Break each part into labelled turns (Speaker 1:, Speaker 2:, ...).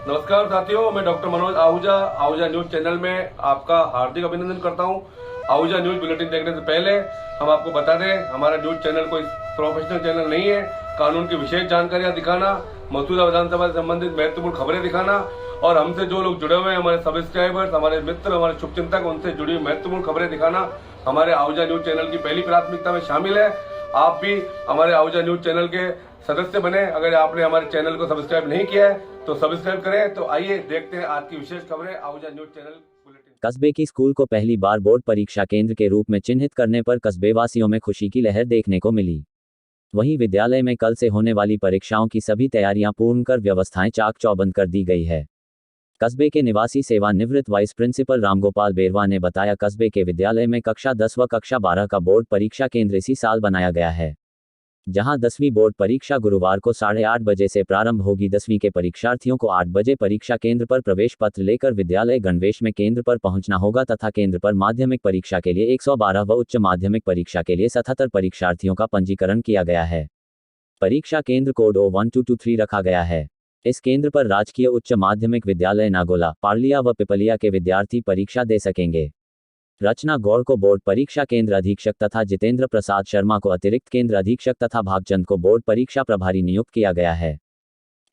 Speaker 1: नमस्कार साथियों, मैं doctor Manoj Ahuja Ahuja news channel में आपका हार्दिक अभिनंदन करता हूं। आहूजा न्यूज बुलेटिन देखने से पहले हम आपको बता दें, हमारा न्यूज चैनल कोई प्रोफेशनल चैनल नहीं है। कानून की विशेष जानकारियां दिखाना, मौजूदा विधानसभा से संबंधित महत्वपूर्ण खबरें दिखाना और हमसे जो लोग जुड़े हुए हैं, हमारे सब्सक्राइबर्स, हमारे मित्र, हमारे शुभचिंतक, उनसे जुड़ी हुई महत्वपूर्ण खबरें दिखाना हमारे आहूजा न्यूज चैनल की पहली प्राथमिकता में शामिल है। आप भी हमारे आहूजा न्यूज चैनल के सदस्य बने। अगर आपने हमारे चैनल को सब्सक्राइब नहीं किया है तो सब्सक्राइब करें। तो आइए देखते हैं आज की विशेष खबरें आहूजा न्यूज चैनल बुलेटिन।
Speaker 2: कस्बे की स्कूल को पहली बार बोर्ड परीक्षा केंद्र के रूप में चिन्हित करने पर कस्बे वासियों में खुशी की लहर देखने को मिली। वहीं विद्यालय में कल से होने वाली परीक्षाओं की सभी तैयारियां पूर्ण कर व्यवस्थाएं चाक चौबंद कर दी गई है। कस्बे के निवासी सेवानिवृत्त वाइस प्रिंसिपल रामगोपाल बेरवा ने बताया, कस्बे के विद्यालय में कक्षा 10 व कक्षा 12 का बोर्ड परीक्षा केंद्र इसी साल बनाया गया है। जहां 10वीं बोर्ड परीक्षा गुरुवार को 8:30 बजे से प्रारंभ होगी। 10वीं के परीक्षार्थियों को 8 बजे परीक्षा केंद्र पर प्रवेश पत्र लेकर विद्यालय गणवेश में केंद्र पर पहुंचना होगा तथा केंद्र पर माध्यमिक परीक्षा के लिए 112 व उच्च माध्यमिक परीक्षा के लिए 77 परीक्षार्थियों का पंजीकरण किया गया है। परीक्षा केंद्र कोड O1223 रखा गया है। इस केंद्र पर राजकीय उच्च माध्यमिक विद्यालय नागोला, पारलिया व पिपलिया के विद्यार्थी परीक्षा दे सकेंगे। रचना गौड़ को बोर्ड परीक्षा केंद्र अधीक्षक तथा जितेंद्र प्रसाद शर्मा को अतिरिक्त केंद्र अधीक्षक तथा भागचंद को बोर्ड परीक्षा प्रभारी नियुक्त किया गया है।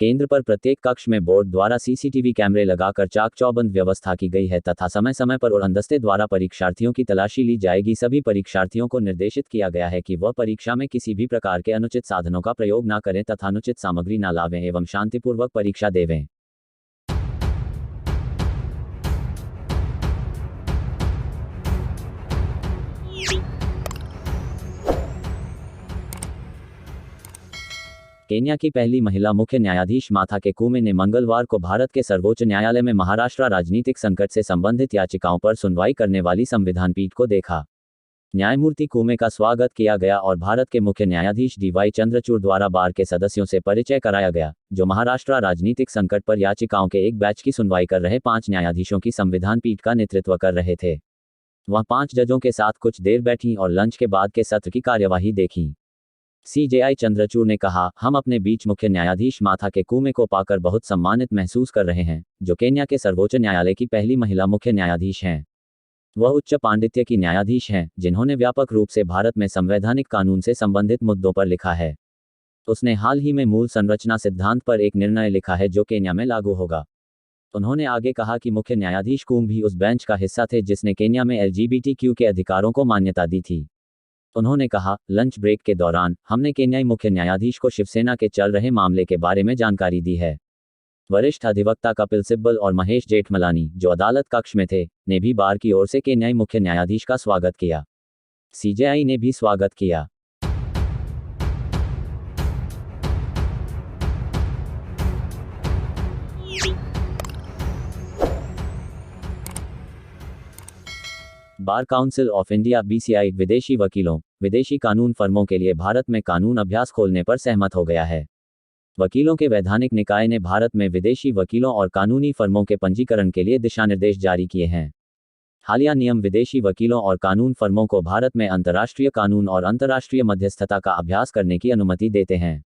Speaker 2: केंद्र पर प्रत्येक कक्ष में बोर्ड द्वारा सीसीटीवी कैमरे लगाकर चाक चौबंद व्यवस्था की गई है तथा समय समय पर उड़नदस्ते द्वारा परीक्षार्थियों की तलाशी ली जाएगी। सभी परीक्षार्थियों को निर्देशित किया गया है कि वह परीक्षा में किसी भी प्रकार के अनुचित साधनों का प्रयोग न करें तथा अनुचित सामग्री न लावें एवं शांतिपूर्वक परीक्षा देवें। केन्या की पहली महिला मुख्य न्यायाधीश माथा के कूमे ने मंगलवार को भारत के सर्वोच्च न्यायालय में महाराष्ट्र राजनीतिक संकट से संबंधित याचिकाओं पर सुनवाई करने वाली संविधान पीठ को देखा। न्यायमूर्ति कूमे का स्वागत किया गया और भारत के मुख्य न्यायाधीश DY चंद्रचूड़ द्वारा बार के सदस्यों से परिचय कराया गया, जो महाराष्ट्र राजनीतिक संकट पर याचिकाओं के एक बैच की सुनवाई कर रहे 5 न्यायाधीशों की संविधान पीठ का नेतृत्व कर रहे थे। वह 5 जजों के साथ कुछ देर बैठी और लंच के बाद के सत्र की कार्यवाही देखी। CJI चंद्रचूड़ ने कहा, हम अपने बीच मुख्य न्यायाधीश माथा के कूमे को पाकर बहुत सम्मानित महसूस कर रहे हैं, जो केन्या के सर्वोच्च न्यायालय की पहली महिला मुख्य न्यायाधीश हैं। वह उच्च पांडित्य की न्यायाधीश हैं, जिन्होंने व्यापक रूप से भारत में संवैधानिक कानून से संबंधित मुद्दों पर लिखा है। उसने हाल ही में मूल संरचना सिद्धांत पर एक निर्णय लिखा है जो केन्या में लागू होगा। उन्होंने आगे कहा कि मुख्य न्यायाधीश कूम भी उस बेंच का हिस्सा थे जिसने केन्या में LGBTQ के अधिकारों को मान्यता दी थी। उन्होंने कहा, लंच ब्रेक के दौरान हमने केन्याई मुख्य न्यायाधीश को शिवसेना के चल रहे मामले के बारे में जानकारी दी है। वरिष्ठ अधिवक्ता कपिल सिब्बल और महेश जेठमलानी, जो अदालत कक्ष में थे, ने भी बार की ओर से केन्याई मुख्य न्यायाधीश का स्वागत किया। CJI ने भी स्वागत किया। Bar council of India BCI विदेशी वकीलों, विदेशी कानून फर्मों के लिए भारत में कानून अभ्यास खोलने पर सहमत हो गया है। वकीलों के वैधानिक निकाय ने भारत में विदेशी वकीलों और कानूनी फर्मों के पंजीकरण के लिए दिशानिर्देश जारी किए हैं। हालिया नियम विदेशी वकीलों और कानून फर्मों को भारत में अंतर्राष्ट्रीय कानून और अंतर्राष्ट्रीय मध्यस्थता का अभ्यास करने की अनुमति देते हैं।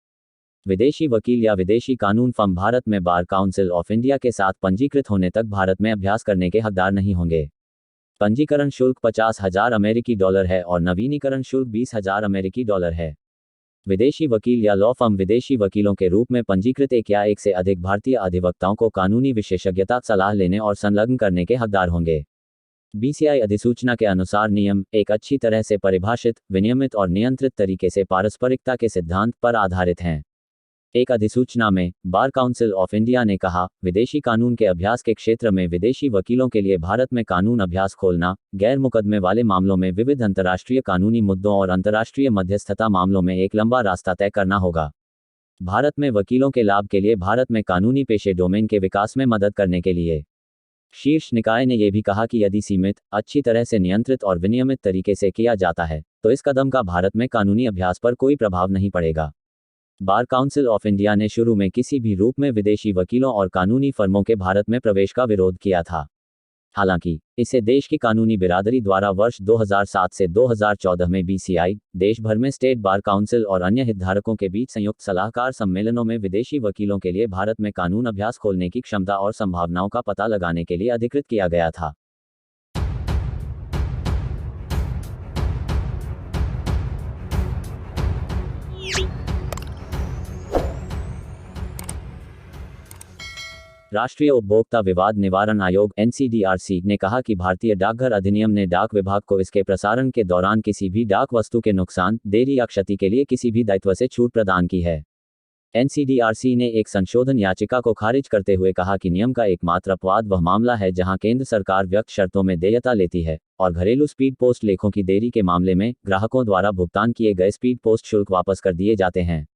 Speaker 2: विदेशी वकील या विदेशी कानून फर्म भारत में बार काउंसिल ऑफ इंडिया के साथ पंजीकृत होने तक भारत में अभ्यास करने के हकदार नहीं होंगे। पंजीकरण शुल्क $50,000 है और नवीनीकरण शुल्क $20,000 है। विदेशी वकील या लॉ फर्म विदेशी वकीलों के रूप में पंजीकृत एक या एक से अधिक भारतीय अधिवक्ताओं को कानूनी विशेषज्ञता सलाह लेने और संलग्न करने के हकदार होंगे। BCI अधिसूचना के अनुसार नियम एक अच्छी तरह से परिभाषित, विनियमित और नियंत्रित तरीके से पारस्परिकता के सिद्धांत पर आधारित हैं। एक अधिसूचना में बार काउंसिल ऑफ इंडिया ने कहा, विदेशी कानून के अभ्यास के क्षेत्र में विदेशी वकीलों के लिए भारत में कानून अभ्यास खोलना, गैर मुकदमे वाले मामलों में विविध अंतर्राष्ट्रीय कानूनी मुद्दों और अंतर्राष्ट्रीय मध्यस्थता मामलों में एक लंबा रास्ता तय करना होगा। भारत में वकीलों के लाभ के लिए भारत में कानूनी पेशे डोमेन के विकास में मदद करने के लिए। शीर्ष निकाय ने यह भी कहा कि यदि सीमित, अच्छी तरह से नियंत्रित और विनियमित तरीके से किया जाता है, तो इस कदम का भारत में कानूनी अभ्यास पर कोई प्रभाव नहीं पड़ेगा। बार काउंसिल ऑफ इंडिया ने शुरू में किसी भी रूप में विदेशी वकीलों और कानूनी फर्मों के भारत में प्रवेश का विरोध किया था। हालांकि इसे देश की कानूनी बिरादरी द्वारा वर्ष 2007 से 2014 में बीसीआई, देश भर में स्टेट बार काउंसिल और अन्य हितधारकों के बीच संयुक्त सलाहकार सम्मेलनों में विदेशी वकीलों के लिए भारत में कानून अभ्यास खोलने की क्षमता और संभावनाओं का पता लगाने के लिए अधिकृत किया गया था। राष्ट्रीय उपभोक्ता विवाद निवारण आयोग (NCDRC) ने कहा कि भारतीय डाकघर अधिनियम ने डाक विभाग को इसके प्रसारण के दौरान किसी भी डाक वस्तु के नुकसान, देरी या क्षति के लिए किसी भी दायित्व से छूट प्रदान की है। NCDRC ने एक संशोधन याचिका को खारिज करते हुए कहा कि नियम का एकमात्र अपवाद वह मामला है जहां केंद्र सरकार व्यक्त शर्तों में देयता लेती है और घरेलू स्पीड पोस्ट लेखों की देरी के मामले में ग्राहकों द्वारा भुगतान किए गए स्पीड पोस्ट शुल्क वापस कर दिए जाते हैं।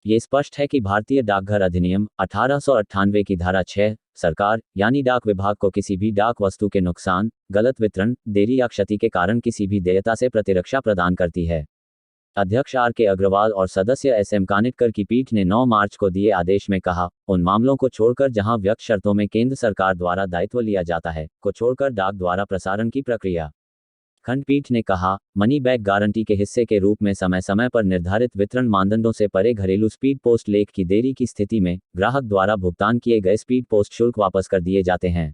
Speaker 2: ये स्पष्ट है कि भारतीय डाकघर अधिनियम 1898 की धारा 6 सरकार यानी डाक विभाग को किसी भी डाक वस्तु के नुकसान, गलत वितरण, देरी या क्षति के कारण किसी भी देयता से प्रतिरक्षा प्रदान करती है। अध्यक्ष R.K. अग्रवाल और सदस्य SM कानिटकर की पीठ ने 9 मार्च को दिए आदेश में कहा, उन मामलों को छोड़कर जहां व्यक्त शर्तों में केंद्र सरकार द्वारा दायित्व लिया जाता है, को छोड़कर डाक द्वारा प्रसारण की प्रक्रिया। खंडपीठ ने कहा, मनी बैक गारंटी के हिस्से के रूप में समय समय पर निर्धारित वितरण मानदंडों से परे घरेलू स्पीड पोस्ट लेख की देरी की स्थिति में ग्राहक द्वारा भुगतान किए गए स्पीड पोस्ट शुल्क वापस कर दिए जाते हैं।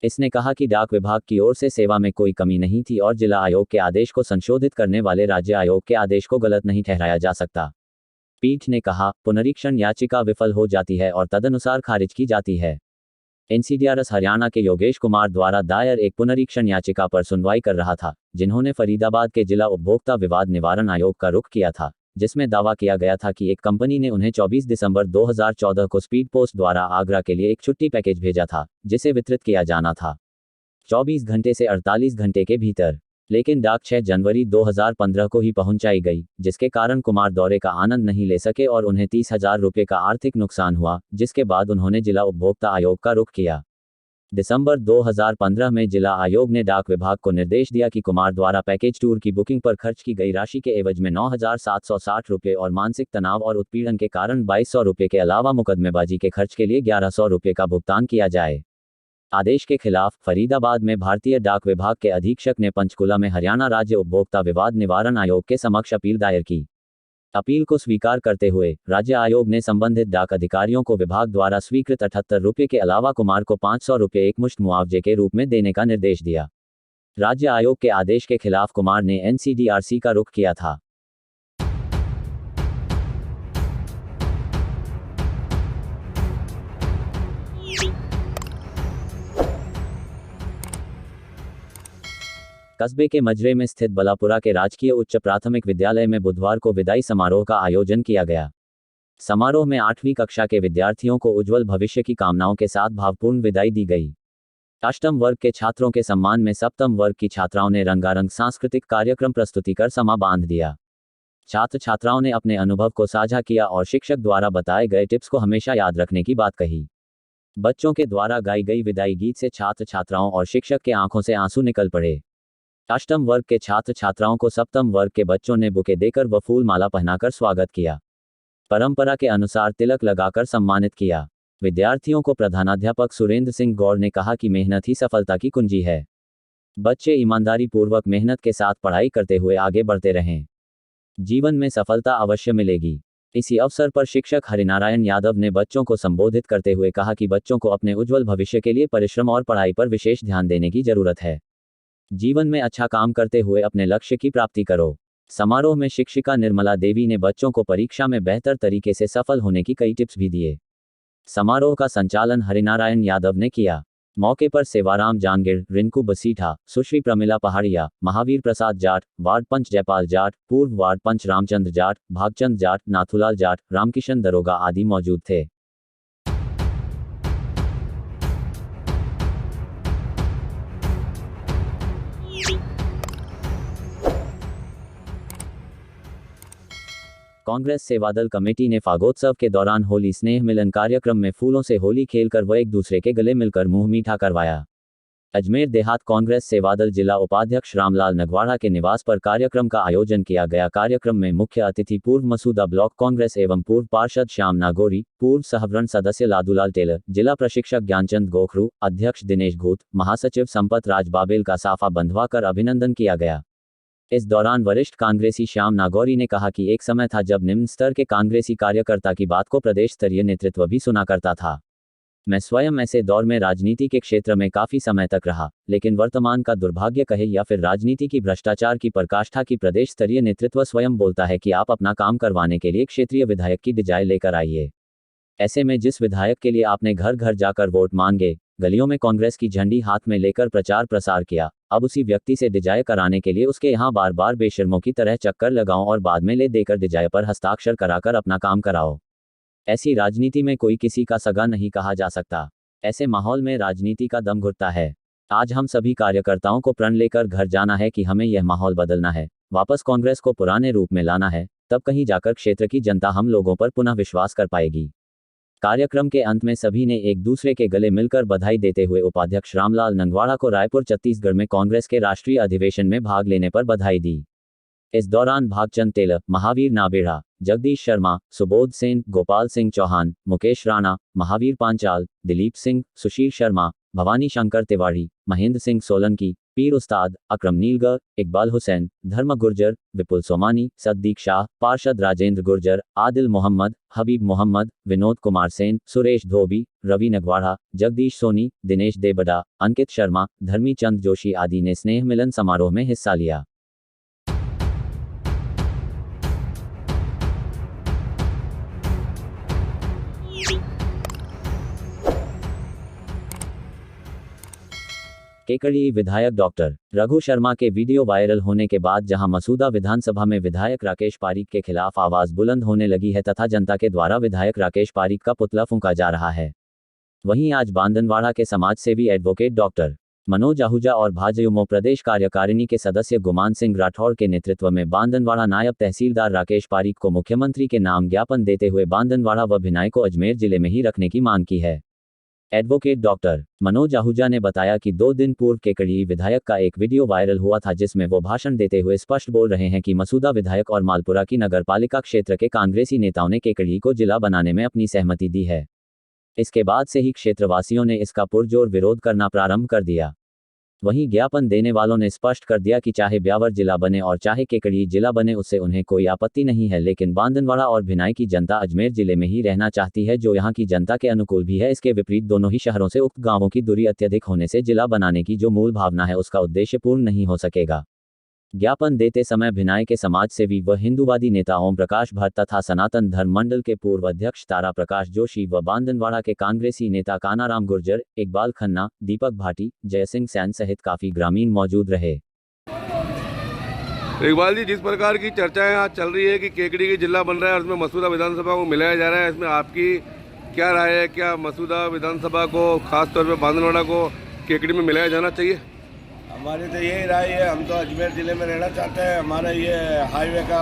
Speaker 2: इसने कहा कि डाक विभाग की ओर से सेवा में कोई कमी नहीं थी और जिला आयोग के आदेश को संशोधित करने वाले राज्य आयोग के आदेश को गलत नहीं ठहराया जा सकता। पीठ ने कहा, पुनरीक्षण याचिका विफल हो जाती है और तदनुसार खारिज की जाती है। NCDRC हरियाणा के योगेश कुमार द्वारा दायर एक पुनरीक्षण याचिका पर सुनवाई कर रहा था, जिन्होंने फरीदाबाद के जिला उपभोक्ता विवाद निवारण आयोग का रुख किया था, जिसमें दावा किया गया था कि एक कंपनी ने उन्हें 24 दिसंबर 2014 को स्पीड पोस्ट द्वारा आगरा के लिए एक छुट्टी पैकेज भेजा था, जिसे वितरित किया जाना था 24 घंटे से 48 घंटे के भीतर, लेकिन डाक 6 जनवरी 2015 को ही पहुंचाई गई, जिसके कारण कुमार दौरे का आनंद नहीं ले सके और उन्हें 30,000 रुपये का आर्थिक नुकसान हुआ, जिसके बाद उन्होंने जिला उपभोक्ता आयोग का रुख किया। दिसंबर 2015 में जिला आयोग ने डाक विभाग को निर्देश दिया कि कुमार द्वारा पैकेज टूर की बुकिंग पर खर्च की गई राशि के एवज में 9,760 रुपये और मानसिक तनाव और उत्पीड़न के कारण 2,200 रुपये के अलावा मुकदमेबाजी के खर्च के लिए 1,100 रुपये का भुगतान किया जाए। आदेश के खिलाफ फरीदाबाद में भारतीय डाक विभाग के अधीक्षक ने पंचकुला में हरियाणा राज्य उपभोक्ता विवाद निवारण आयोग के समक्ष अपील दायर की। अपील को स्वीकार करते हुए राज्य आयोग ने संबंधित डाक अधिकारियों को विभाग द्वारा स्वीकृत 78 रुपये के अलावा कुमार को 500 रुपये एकमुश्त मुआवजे के रूप में देने का निर्देश दिया। राज्य आयोग के आदेश के खिलाफ कुमार ने NCDRC का रुख किया था। कस्बे के मजरे में स्थित बलापुरा के राजकीय उच्च प्राथमिक विद्यालय में बुधवार को विदाई समारोह का आयोजन किया गया। समारोह में 8वीं कक्षा के विद्यार्थियों को उज्जवल भविष्य की कामनाओं के साथ भावपूर्ण विदाई दी गई। अष्टम वर्ग के छात्रों के सम्मान में सप्तम वर्ग की छात्राओं ने रंगारंग सांस्कृतिक कार्यक्रम प्रस्तुति कर समा बांध दिया। छात्र छात्राओं ने अपने अनुभव को साझा किया और शिक्षक द्वारा बताए गए टिप्स को हमेशा याद रखने की बात कही। बच्चों के द्वारा गाई गई विदाई गीत से छात्र छात्राओं और शिक्षक के आंखों से आंसू निकल पड़े। अष्टम वर्ग के छात्र छात्राओं को सप्तम वर्ग के बच्चों ने बुके देकर व फूल माला पहनाकर स्वागत किया। परंपरा के अनुसार तिलक लगाकर सम्मानित किया। विद्यार्थियों को प्रधानाध्यापक सुरेंद्र सिंह गौड़ ने कहा कि मेहनत ही सफलता की कुंजी है। बच्चे ईमानदारी पूर्वक मेहनत के साथ पढ़ाई करते हुए आगे बढ़ते रहें। जीवन में सफलता अवश्य मिलेगी। इसी अवसर पर शिक्षक हरिनारायण यादव ने बच्चों को संबोधित करते हुए कहा कि बच्चों को अपने उज्जवल भविष्य के लिए परिश्रम और पढ़ाई पर विशेष ध्यान देने की जरूरत है। जीवन में अच्छा काम करते हुए अपने लक्ष्य की प्राप्ति करो। समारोह में शिक्षिका निर्मला देवी ने बच्चों को परीक्षा में बेहतर तरीके से सफल होने की कई टिप्स भी दिए। समारोह का संचालन हरिनारायण यादव ने किया। मौके पर सेवाराम जानगिर, रिंकू बसीठा, सुश्री प्रमिला पहाड़िया, महावीर प्रसाद जाट, वार्ड पंच जयपाल जाट, पूर्व वार्ड पंच रामचंद्र जाट, भागचंद जाट, नाथुलाल जाट, रामकिशन दरोगा आदि मौजूद थे। कांग्रेस सेवादल कमेटी ने फागोत्सव के दौरान होली स्नेह मिलन कार्यक्रम में फूलों से होली खेलकर व एक दूसरे के गले मिलकर मुंह मीठा करवाया। अजमेर देहात कांग्रेस सेवादल जिला उपाध्यक्ष रामलाल नगवाड़ा के निवास पर कार्यक्रम का आयोजन किया गया। कार्यक्रम में मुख्य अतिथि पूर्व मसूदा ब्लॉक कांग्रेस एवं पूर्व पार्षद श्याम नागौरी, पूर्व सहवरण सदस्य लादूलाल टेलर, जिला प्रशिक्षक ज्ञानचंद गोखरू, अध्यक्ष दिनेश घूत, महासचिव संपत राज बाबेल का साफा बंधवाकर अभिनंदन किया गया। इस दौरान वरिष्ठ कांग्रेसी श्याम नागौरी ने कहा कि एक समय था जब निम्न स्तर के कांग्रेसी कार्यकर्ता की बात को प्रदेश स्तरीय नेतृत्व भी सुना करता था। मैं स्वयं ऐसे दौर में राजनीति के क्षेत्र में काफी समय तक रहा, लेकिन वर्तमान का दुर्भाग्य कहे या फिर राजनीति की भ्रष्टाचार की पराकाष्ठा की प्रदेश स्तरीय नेतृत्व स्वयं बोलता है कि आप अपना काम करवाने के लिए क्षेत्रीय विधायक की डिजाइन लेकर आइए। ऐसे में जिस विधायक के लिए आपने घर घर जाकर वोट मांगे, गलियों में कांग्रेस की झंडी हाथ में लेकर प्रचार प्रसार किया, अब उसी व्यक्ति से डिजाइन कराने के लिए उसके यहाँ बार बार बेशर्मों की तरह चक्कर लगाओ और बाद में ले देकर डिजाइन पर हस्ताक्षर कराकर अपना काम कराओ। ऐसी राजनीति में कोई किसी का सगा नहीं कहा जा सकता। ऐसे माहौल में राजनीति का दम घुटता है। आज हम सभी कार्यकर्ताओं को प्रण लेकर घर जाना है कि हमें यह माहौल बदलना है, वापस कांग्रेस को पुराने रूप में लाना है, तब कहीं जाकर क्षेत्र की जनता हम लोगों पर पुनः विश्वास कर पाएगी। कार्यक्रम के अंत में सभी ने एक दूसरे के गले मिलकर बधाई देते हुए उपाध्यक्ष रामलाल नगवाड़ा को रायपुर छत्तीसगढ़ में कांग्रेस के राष्ट्रीय अधिवेशन में भाग लेने पर बधाई दी। इस दौरान भागचंद टेलर, महावीर नाबेड़ा, जगदीश शर्मा, सुबोध सेन, गोपाल सिंह चौहान, मुकेश राणा, महावीर पांचाल, दिलीप सिंह, सुशील शर्मा, भवानी शंकर तिवारी, महेंद्र सिंह सोलंकी, पीर उस्ताद, अक्रम नीलगर, इकबाल हुसैन, धर्म गुर्जर, विपुल सोमानी, सद्दीक शाह, पार्षद राजेंद्र गुर्जर, आदिल मोहम्मद, हबीब मोहम्मद, विनोद कुमार सेन, सुरेश धोबी, रवि नगवाड़ा, जगदीश सोनी, दिनेश देबड़ा, अंकित शर्मा, धर्मी चंद जोशी आदि ने स्नेह मिलन समारोह में हिस्सा लिया। केकड़ी विधायक डॉक्टर रघु शर्मा के वीडियो वायरल होने के बाद जहां मसूदा विधानसभा में विधायक राकेश पारीक के खिलाफ आवाज बुलंद होने लगी है तथा जनता के द्वारा विधायक राकेश पारीक का पुतला फूंका जा रहा है, वहीं आज बांदनवाड़ा के समाजसेवी एडवोकेट डॉक्टर मनोज आहूजा और भाजयुमो प्रदेश कार्यकारिणी के सदस्य गुमान सिंह राठौड़ के नेतृत्व में बांदनवाड़ा नायब तहसीलदार राकेश पारीक को मुख्यमंत्री के नाम ज्ञापन देते हुए बांदनवाड़ा व भिनाई को अजमेर जिले में ही रखने की मांग की है। एडवोकेट डॉक्टर मनोज आहूजा ने बताया कि 2 दिन पूर्व केकड़ी विधायक का एक वीडियो वायरल हुआ था जिसमें वो भाषण देते हुए स्पष्ट बोल रहे हैं कि मसूदा विधायक और मालपुरा की नगरपालिका क्षेत्र के कांग्रेसी नेताओं ने केकड़ी को जिला बनाने में अपनी सहमति दी है। इसके बाद से ही क्षेत्रवासियों ने इसका पुरजोर विरोध करना प्रारंभ कर दिया। वहीं ज्ञापन देने वालों ने स्पष्ट कर दिया कि चाहे ब्यावर जिला बने और चाहे केकड़ी जिला बने उससे उन्हें कोई आपत्ति नहीं है, लेकिन बांदनवाड़ा और भिनाई की जनता अजमेर जिले में ही रहना चाहती है जो यहां की जनता के अनुकूल भी है। इसके विपरीत दोनों ही शहरों से उक्त गांवों की दूरी अत्यधिक होने से जिला बनाने की जो मूल भावना है उसका उद्देश्य पूर्ण नहीं हो सकेगा। ज्ञापन देते समय भिनाई के समाजसेवी व हिंदूवादी नेता ओम प्रकाश भट्ट तथा सनातन धर्म मंडल के पूर्व अध्यक्ष तारा प्रकाश जोशी व बांदनवाड़ा के कांग्रेसी नेता कानाराम गुर्जर, इकबाल खन्ना, दीपक भाटी, जयसिंह सैन सहित काफी ग्रामीण मौजूद रहे।
Speaker 1: इकबाल जी, जिस प्रकार की चर्चाएं आज चल रही है कि केकड़ी की जिला बन रहा है और उसमें मसूदा विधानसभा को मिलाया जा रहा है, इसमें आपकी क्या राय है? क्या मसूदा विधानसभा को खासतौर पर बांदनवाड़ा को केकड़ी में मिलाया जाना चाहिए?
Speaker 3: हमारी तो यही राय है। हम तो अजमेर ज़िले में रहना चाहते हैं। हमारा ये हाईवे का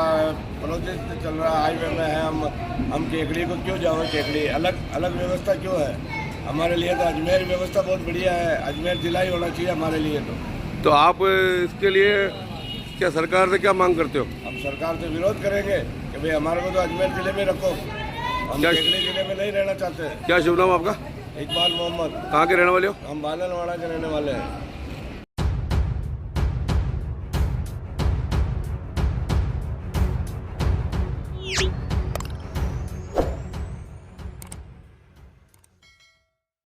Speaker 3: प्रोजेक्ट चल रहा है, हाईवे में है। हम केकड़ी को क्यों जाओ? केकड़ी अलग व्यवस्था क्यों है? हमारे लिए तो अजमेर व्यवस्था बहुत बढ़िया है। अजमेर ज़िला ही होना चाहिए हमारे लिए। तो
Speaker 1: आप इसके लिए क्या सरकार से क्या मांग करते हो?
Speaker 3: हम सरकार से विरोध करेंगे कि भाई हमारे को तो अजमेर ज़िले में रखो, हम केकड़ी ज़िले में नहीं रहना चाहते हैं।
Speaker 1: क्या शुभ नाम आपका?
Speaker 3: इकबाल मोहम्मद।
Speaker 1: कहाँ के रहने वाले हो?
Speaker 3: हम बांदनवाड़ा के रहने वाले हैं।